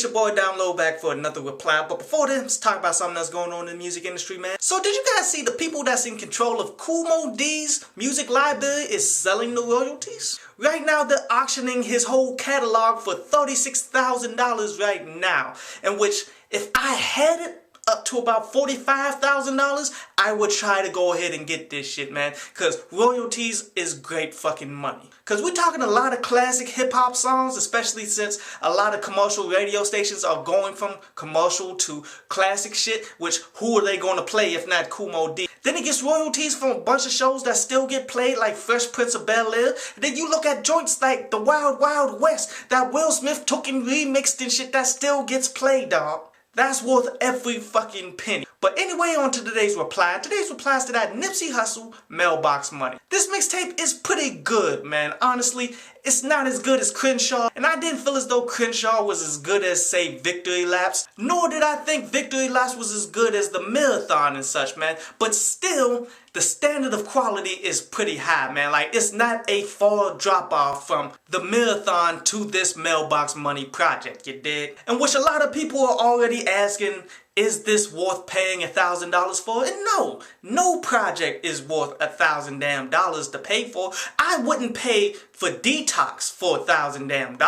it's your boy Down Low back for another reply. But before this, let's talk about something that's going on in the music industry, man. So did you guys see the people that's in control of Kool Moe Dee's music library is selling the royalties? Right now they're auctioning his whole catalog for $36,000 right now. In which, if I had it up to about $45,000, I would try to go ahead and get this shit, man. Cause royalties is great fucking money. Cause we're talking a lot of classic hip hop songs, especially since a lot of commercial radio stations are going from commercial to classic shit, which who are they gonna play if not Kool Moe Dee? Then he gets royalties from a bunch of shows that still get played, like Fresh Prince of Bel-Air. And then you look at joints like The Wild Wild West that Will Smith took and remixed and shit that still gets played, dog. That's worth every fucking penny. But anyway, on to today's reply. Today's reply is to that Nipsey Hussle Mailbox Money. This mixtape is pretty good, man. Honestly, it's not as good as Crenshaw. And I didn't feel as though Crenshaw was as good as, say, Victory Laps. Nor did I think Victory Laps was as good as the Marathon and such, man. But still, the standard of quality is pretty high, man. Like, it's not a far drop-off from the Marathon to this Mailbox Money project, you dig? And which a lot of people are already asking, is this worth paying $1,000 for? And no, no project is worth $1,000 damn to pay for. I wouldn't pay for Detox for $1,000 damn.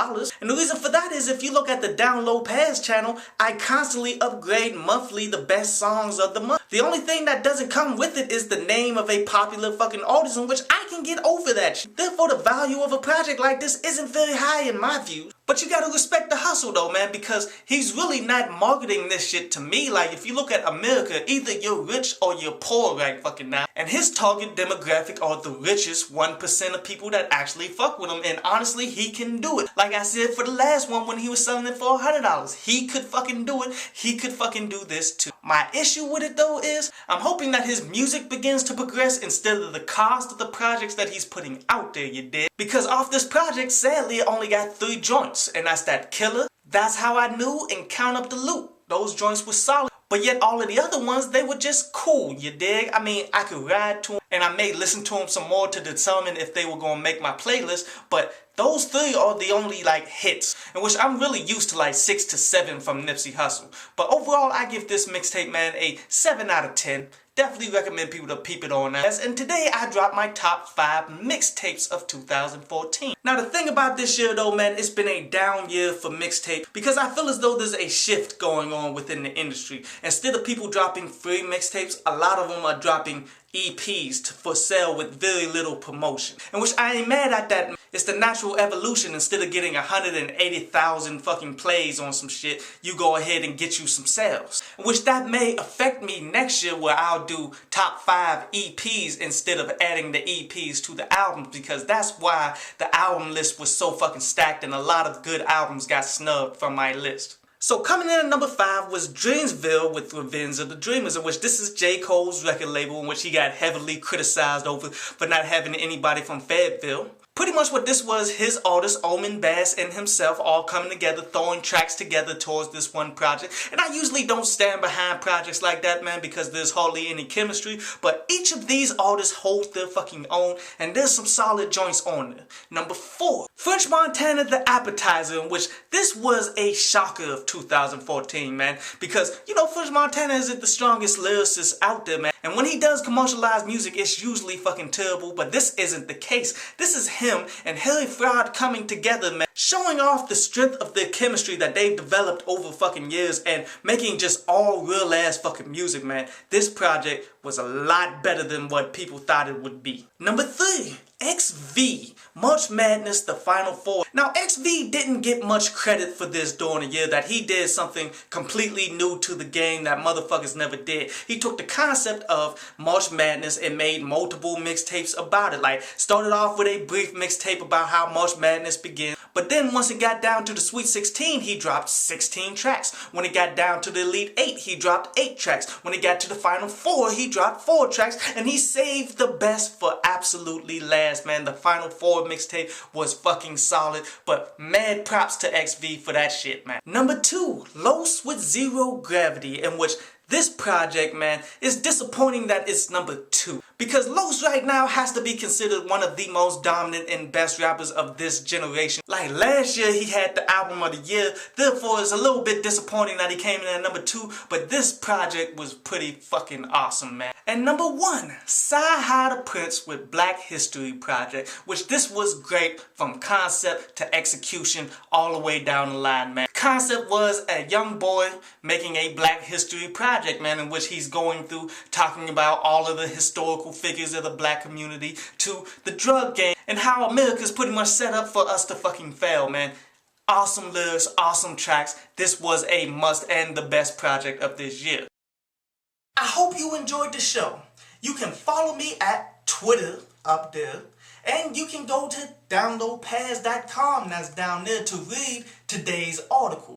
And the reason for that is if you look at the Down Low Pass channel, I constantly upgrade monthly the best songs of the month. The only thing that doesn't come with it is the name of a popular fucking artist, in which I can get over that shit. Therefore, the value of a project like this isn't very high in my view. But you gotta respect the hustle though, man, because he's really not marketing this shit to me. Like, if you look at America, either you're rich or you're poor right fucking now. And his target demographic are the richest 1% of people that actually fuck with him. And honestly, he can do it. Like I said for the last one when he was selling it for $100. He could fucking do it. He could fucking do this too. My issue with it though is, I'm hoping that his music begins to progress instead of the cost of the projects that he's putting out there, you dig? Because off this project, sadly, it only got 3 joints. And that's that Killer, That's How I Knew, and Count Up the Loot. Those joints were solid. But yet all of the other ones, they were just cool, you dig? I mean, I could ride to them, and I may listen to them some more to determine if they were going to make my playlist, but those 3 are the only, like, hits, in which I'm really used to, like, 6 to 7 from Nipsey Hussle. But overall, I give this mixtape, man, a 7 out of 10. Definitely recommend people to peep it on that. And today I dropped my top 5 mixtapes of 2014. Now the thing about this year though, man, it's been a down year for mixtape because I feel as though there's a shift going on within the industry. Instead of people dropping free mixtapes, a lot of them are dropping EPs for sale with very little promotion. And which I ain't mad at that. It's the natural evolution. Instead of getting 180,000 fucking plays on some shit, you go ahead and get you some sales. Which that may affect me next year where I'll do top 5 EPs instead of adding the EPs to the albums, because that's why the album list was so fucking stacked and a lot of good albums got snubbed from my list. So coming in at number 5 was Dreamsville with Revenge of the Dreamers, in which this is J. Cole's record label, in which he got heavily criticized over for not having anybody from Fayetteville. Pretty much what this was, his artist, Omen Bass, and himself all coming together, throwing tracks together towards this one project. And I usually don't stand behind projects like that, man, because there's hardly any chemistry. But each of these artists hold their fucking own, and there's some solid joints on there. Number 4, French Montana The Appetizer, in which this was a shocker of 2014, man. Because, you know, French Montana isn't the strongest lyricist out there, man. And when he does commercialized music, it's usually fucking terrible, but this isn't the case. This is him and Harry Fraud coming together, man, showing off the strength of their chemistry that they've developed over fucking years and making just all real ass fucking music, man. This project was a lot better than what people thought it would be. Number 3, XV, March Madness, The Final 4. Now XV didn't get much credit for this during the year that he did something completely new to the game that motherfuckers never did. He took the concept of March Madness and made multiple mixtapes about it. Like, started off with a brief mixtape about how March Madness began. But then once it got down to the Sweet 16, he dropped 16 tracks. When it got down to the Elite 8, he dropped 8 tracks. When it got to the Final 4, he dropped 4 tracks. And he saved the best for absolutely last, man. The Final 4 mixtape was fucking solid. But mad props to XV for that shit, man. Number 2, Los with Zero Gravity, in which This project, man, is disappointing that it's number 2. Because Los right now has to be considered one of the most dominant and best rappers of this generation. Like last year he had the album of the year, therefore it's a little bit disappointing that he came in at number 2, but this project was pretty fucking awesome, man. And number 1, Sci-Hi the Prince with Black History Project, which this was great from concept to execution all the way down the line, man. Concept was a young boy making a Black History Project, man, in which he's going through talking about all of the historical figures of the black community to the drug game and how America's pretty much set up for us to fucking fail, man. Awesome lyrics, awesome tracks. This was a must and the best project of this year. I hope you enjoyed the show. You can follow me at Twitter up there, and you can go to downloadpads.com, that's down there, to read today's article.